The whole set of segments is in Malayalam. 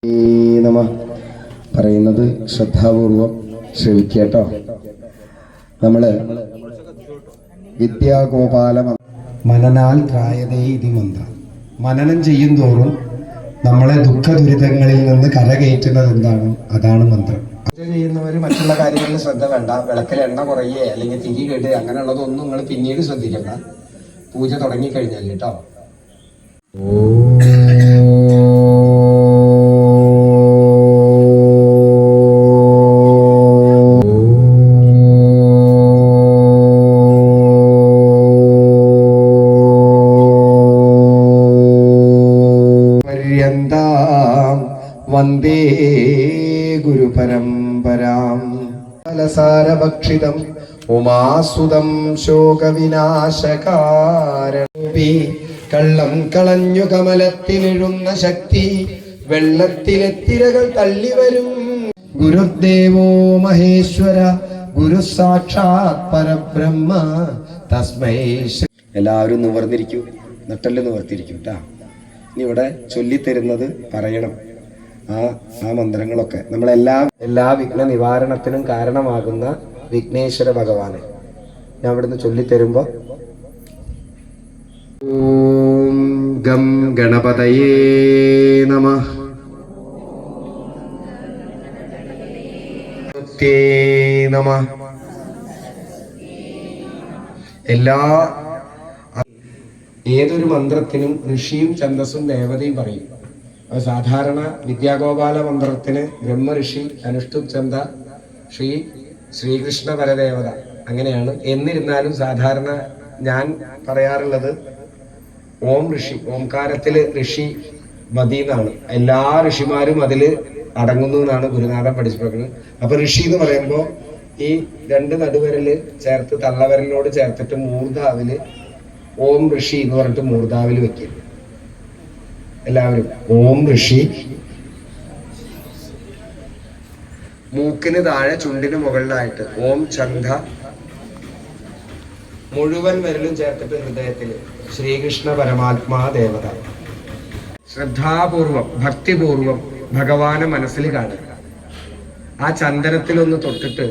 നമ പറയുന്നത് ശ്രദ്ധാപൂർവം ശ്രവിക്കേട്ടോ. നമ്മള് വിദ്യാഗോപാല മനനാൽ ത്രായതേ ഇതി മന്ത്രം മനനം ചെയ്യും തോറും നമ്മളെ ദുഃഖ ദുരിതങ്ങളിൽ നിന്ന് കരകയറ്റുന്നത് എന്താണോ അതാണ് മന്ത്രം. പൂജ ചെയ്യുന്നവർ മറ്റുള്ള കാര്യങ്ങളിൽ ശ്രദ്ധ വേണ്ട. വിളക്കിൽ എണ്ണ കുറയേ അല്ലെങ്കിൽ തിരി കേട്ട് അങ്ങനെയുള്ളതൊന്നും നിങ്ങൾ പിന്നീട് ശ്രദ്ധിക്കണ്ട. പൂജ തുടങ്ങിക്കഴിഞ്ഞാൽ കേട്ടോ. വന്ദേ ഗുരുപരമ്പരാം ഫലസാരഭക്ഷിതം ഉമാസുതം ശോകവിനാശകാരണി കള്ളം കളഞ്ഞു കമലത്തിലെഴുന്ന ശക്തി വെള്ളത്തിലെത്തിരകൾ തള്ളിവരും. ഗുരുദേവോ മഹേശ്വര ഗുരു സാക്ഷാത് പരബ്രഹ്മ തസ്മൈ. എല്ലാവരും നിവർന്നിരിക്കൂ, നട്ടല് നിവർത്തിരിക്കും കേട്ടാ. ഇനി ഇവിടെ ചൊല്ലിത്തരുന്നത് പറയണം. ആ മന്ത്രങ്ങളൊക്കെ എല്ലാ വിഘ്ന നിവാരണത്തിനും കാരണമാകുന്ന വിഘ്നേശ്വര ഭഗവാനെ ഞാൻ ഇവിടുന്ന് ചൊല്ലിത്തരുമ്പോ ഓം ഗം ഗണപതയേ നമഃ. നമഃ. ഏതൊരു മന്ത്രത്തിനും ഋഷിയും ഛന്ദസ്സും ദേവതയും പറയും. സാധാരണ വിദ്യാഗോപാല മന്ത്രത്തിന് ബ്രഹ്മഋഷി, അനുഷ്ഠുപ് ഛന്ദ, ശ്രീകൃഷ്ണ പരദേവത അങ്ങനെയാണ്. എന്നിരുന്നാലും സാധാരണ ഞാൻ പറയാറുള്ളത് ഓം ഋഷി, ഓംകാരത്തില് ഋഷി മതി എന്നാണ്. എല്ലാ ഋഷിമാരും അതില് അടങ്ങുന്നു എന്നാണ് ഗുരുനാഥൻ പഠിപ്പിക്കുന്നത്. അപ്പൊ ഋഷി എന്ന് പറയുമ്പോൾ ഈ രണ്ട് നടുവരല് ചേർത്ത് തള്ളവരലിനോട് ചേർത്തിട്ട് മൂർധാവില് ഓം ഋഷി എന്ന് പറഞ്ഞിട്ട് മൂർധാവിൽ വെക്കും എല്ലാവരും. ഓം ഋഷി. മൂക്കിന് താഴെ ചുണ്ടിന് മുകളിലായിട്ട് ഓം ഛന്ദ. മുഴുവൻ വിരലും ചേർത്തിട്ട് ഹൃദയത്തില് ശ്രീകൃഷ്ണ പരമാത്മാ ദേവത. ശ്രദ്ധാപൂർവം ഭക്തിപൂർവം ഭഗവാനെ മനസ്സിൽ കാണുക. ആ ചന്ദനത്തിലൊന്ന് തൊട്ടിട്ട്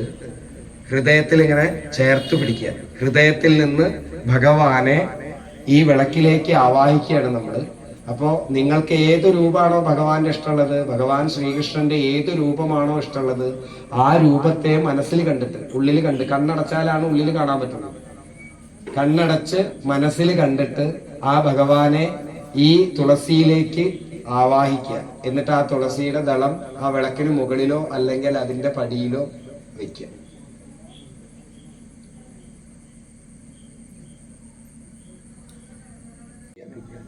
ഹൃദയത്തിൽ ഇങ്ങനെ ചേർത്ത് പിടിക്കുക. ഹൃദയത്തിൽ നിന്ന് ഭഗവാനെ ഈ വിളക്കിലേക്ക് ആവാഹിക്കുകയാണ് നമ്മൾ. അപ്പോ നിങ്ങൾക്ക് ഏത് രൂപമാണോ ഭഗവാന്റെ ഇഷ്ടമുള്ളത്, ഭഗവാൻ ശ്രീകൃഷ്ണന്റെ ഏത് രൂപമാണോ ഇഷ്ടമുള്ളത്, ആ രൂപത്തെ മനസ്സിൽ കണ്ടിട്ട് ഉള്ളിൽ കണ്ണടച്ചാലാണ് ഉള്ളിൽ കാണാൻ പറ്റുന്നത്. കണ്ണടച്ച് മനസ്സിൽ കണ്ടിട്ട് ആ ഭഗവാനെ ഈ തുളസിയിലേക്ക് ആവാഹിക്കുക. എന്നിട്ട് ആ തുളസിയുടെ ദളം ആ വിളക്കിന് മുകളിലോ അല്ലെങ്കിൽ അതിന്റെ പടിയിലോ വയ്ക്കുക.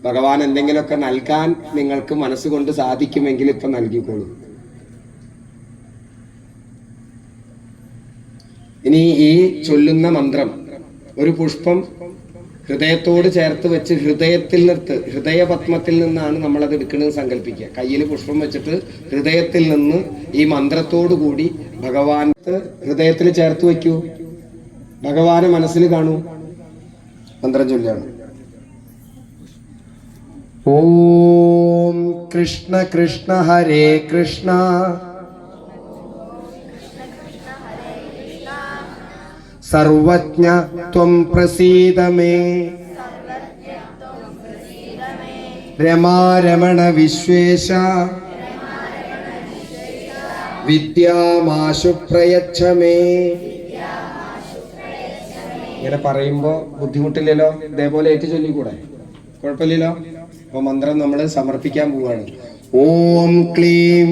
ഭഗവാൻ എന്തെങ്കിലുമൊക്കെ നൽകാൻ നിങ്ങൾക്ക് മനസ്സുകൊണ്ട് സാധിക്കുമെങ്കിൽ ഇപ്പൊ നൽകിക്കോളൂ. ഇനി ഈ ചൊല്ലുന്ന മന്ത്രം ഒരു പുഷ്പം ഹൃദയത്തോട് ചേർത്ത് വെച്ച് ഹൃദയപത്മത്തിൽ നിന്നാണ് നമ്മളത് എടുക്കുന്നത് സങ്കല്പിക്കുക. കയ്യിൽ പുഷ്പം വെച്ചിട്ട് ഹൃദയത്തിൽ നിന്ന് ഈ മന്ത്രത്തോടു കൂടി ഭഗവാൻ ഹൃദയത്തിൽ ചേർത്ത് വയ്ക്കൂ. ഭഗവാനെ മനസ്സിൽ കാണൂ. മന്ത്രം ചൊല്ലാണ്. ഓം കൃഷ്ണ കൃഷ്ണ ഹരേ കൃഷ്ണ സർവജ്ഞ ത്വം പ്രസീദ മേ രമാരമണ വിശ്വേശ വിദ്യാമാശു പ്രയച്ഛ മേ. ഇങ്ങനെ പറയുമ്പോ ബുദ്ധിമുട്ടില്ലല്ലോ? ഇതേപോലെ ഏറ്റു ചൊല്ലിക്കൂടെ? കുഴപ്പമില്ലല്ലോ? അപ്പൊ മന്ത്രം നമ്മൾ സമർപ്പിക്കാൻ പോവാണ്. ഓം ക്ലീം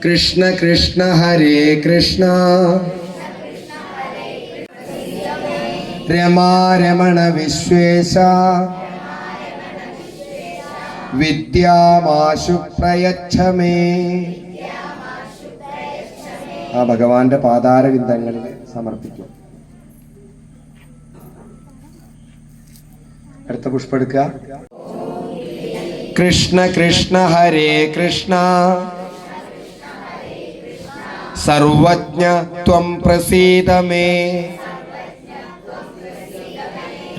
കൃഷ്ണ കൃഷ്ണ ഹരേ കൃഷ്ണ രമാരമണ വിശ്വേശ വിദ്യാമാശു പ്രയച്ഛ മേ. ആ ഭഗവാന്റെ പാതാരവിന്ദങ്ങളിൽ സമർപ്പിക്കും. അടുത്ത പുഷ്പം എടുക്കുക. കൃഷ്ണ കൃഷ്ണ ഹരേ കൃഷ്ണ സർവജ്ഞ ത്വം പ്രസീദ മേ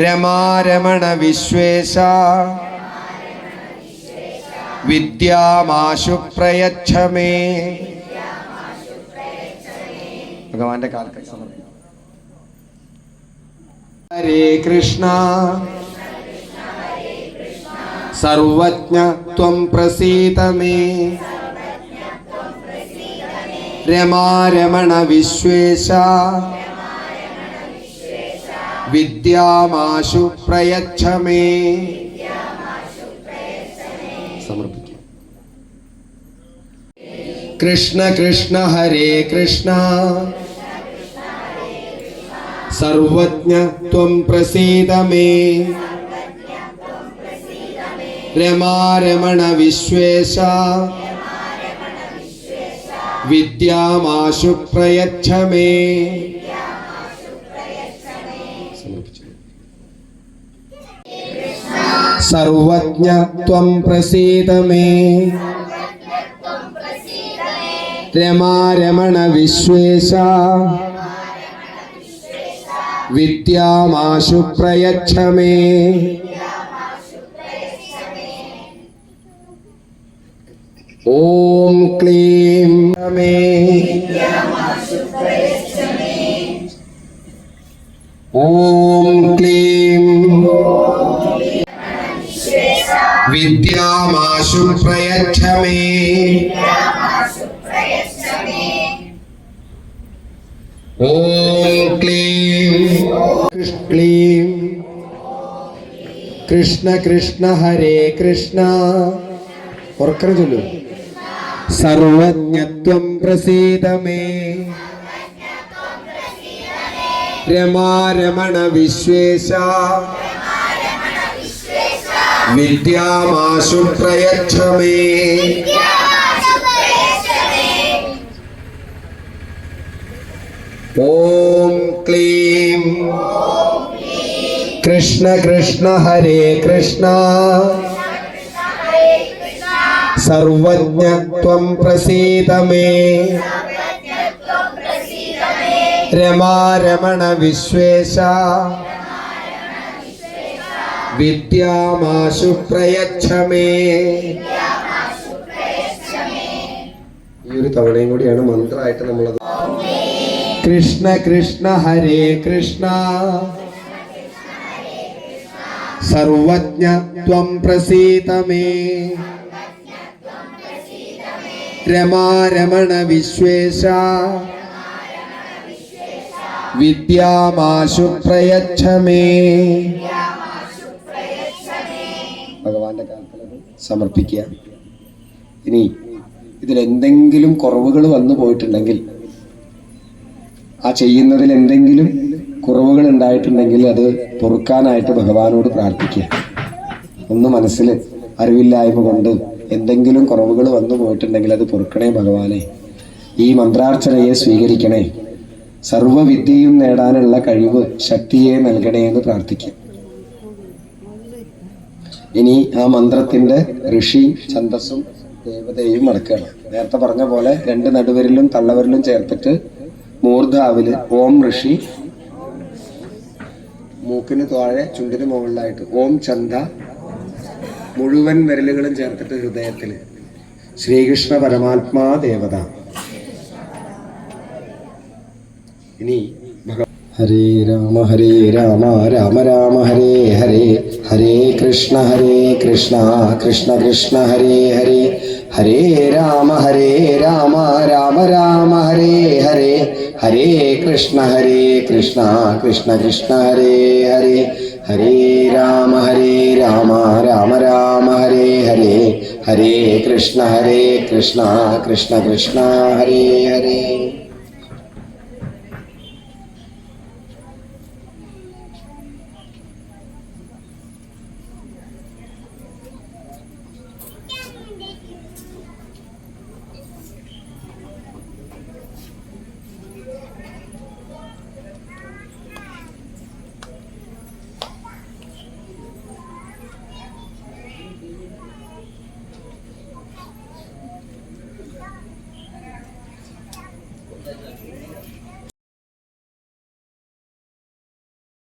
രമാരമണ വിശ്വേശ വിദ്യാമാശു പ്രയച്ഛ മേ. ഭഗവാന്റെ കാൽക്കൽ സമർപ്പിക്കും. ഹരേ കൃഷ്ണ സർവജ്ഞ ത്വം പ്രസീദ മേ. രമാരമണ വിശ്വേശ വിദ്യാമാശു പ്രയച്ഛ മേ. സമർപ്പിക്കും. കൃഷ്ണ കൃഷ്ണ ഹരേ കൃഷ്ണ സർവജ്ഞ ത്വം പ്രസീദ മേ. രമാരമണ വിശ്വേശ വിദ്യാമാശു പ്രയച്ഛ മേ. സർവജ്ഞ ത്വം പ്രസീദ മേ. രമാരമണ വിശ്വേശ വിദ്യാമാശു പ്രയച്ഛ മേ. ഓം ക്ലീം മേ. ഓം ക്ലീം വിദ്യാമാശു പ്രയച്ഛ മേ. ഓം ക്ലീം ക്ലീം. കൃഷ്ണ കൃഷ്ണ ഹരേ കൃഷ്ണ. ഉറക്കനെ ചൊല്ലൂ. സർവജ്ഞത്വം പ്രസീദ മേ. രമാരമണ വിശ്വേശ വിദ്യാമാശു പ്രയച്ഛ മേ. ഓം ക്ലീം. കൃഷ്ണ കൃഷ്ണ ഹരേ കൃഷ്ണ സർവജ്ഞത്വം പ്രസീദ മേ. രമാരമണ വിശ്വേശ വിദ്യാമാശു പ്രയച്ഛ മേ. ഈ ഒരു തവണയും കൂടിയാണ് മന്ത്രമായിട്ട് നമ്മളത്. കൃഷ്ണ കൃഷ്ണ ഹരേ കൃഷ്ണ സർവജ്ഞത്വം പ്രസീദ മേ. രമാരമണ വിശ്വേശ വിദ്യാമാശു പ്രയച്ഛ മേ. ഭഗവാന്റെ കാൽക്കൽ സമർപ്പിക്കുക. ഇനി ഇതിലെന്തെങ്കിലും കുറവുകൾ വന്നു പോയിട്ടുണ്ടെങ്കിൽ, ആ ചെയ്യുന്നതിൽ എന്തെങ്കിലും കുറവുകൾ ഉണ്ടായിട്ടുണ്ടെങ്കിൽ അത് പൊറുക്കാനായിട്ട് ഭഗവാനോട് പ്രാർത്ഥിക്കുക. ഒന്ന് മനസ്സിൽ അറിവില്ലായ്മ കൊണ്ട് എന്തെങ്കിലും കുറവുകൾ വന്നു പോയിട്ടുണ്ടെങ്കിൽ അത് പൊറുക്കണേ ഭഗവാനെ. ഈ മന്ത്രാർച്ചനയെ സ്വീകരിക്കണേ. സർവവിദ്യയും നേടാനുള്ള കഴിവ് ശക്തിയെ നൽകണേ എന്ന് പ്രാർത്ഥിക്കുക. ഇനി ആ മന്ത്രത്തിന്റെ ഋഷി ഛന്ദസ്സും ദേവതയും മടക്കണം. നേരത്തെ പറഞ്ഞ പോലെ 2 നടുവരിലും തള്ളവരിലും ചേർത്തിട്ട് മൂർധാവില് ഓം ഋഷി, മൂക്കിന് താഴെ ചുണ്ടിന് മുകളിലായിട്ട് ഓം ചന്ദ, മുഴുവൻ വിരലുകളും ചേർത്തിട്ട് ഹൃദയത്തില് ശ്രീകൃഷ്ണ പരമാത്മാ ദേവത. ഇനി ഹരേ രാമ രാമ രാമ ഹരേ ഹരേ, ഹരേ കൃഷ്ണ കൃഷ്ണ കൃഷ്ണ ഹരേ ഹരേ, ഹരേ രാമ രാമ രാമ ഹരേ ഹരേ, ഹരേ കൃഷ്ണ കൃഷ്ണ കൃഷ്ണ ഹരേ ഹരേ, ഹരേ രാമ രാമ രാമ ഹരേ ഹരേ, ഹരേ കൃഷ്ണ കൃഷ്ണ കൃഷ്ണ ഹരേ ഹരേ.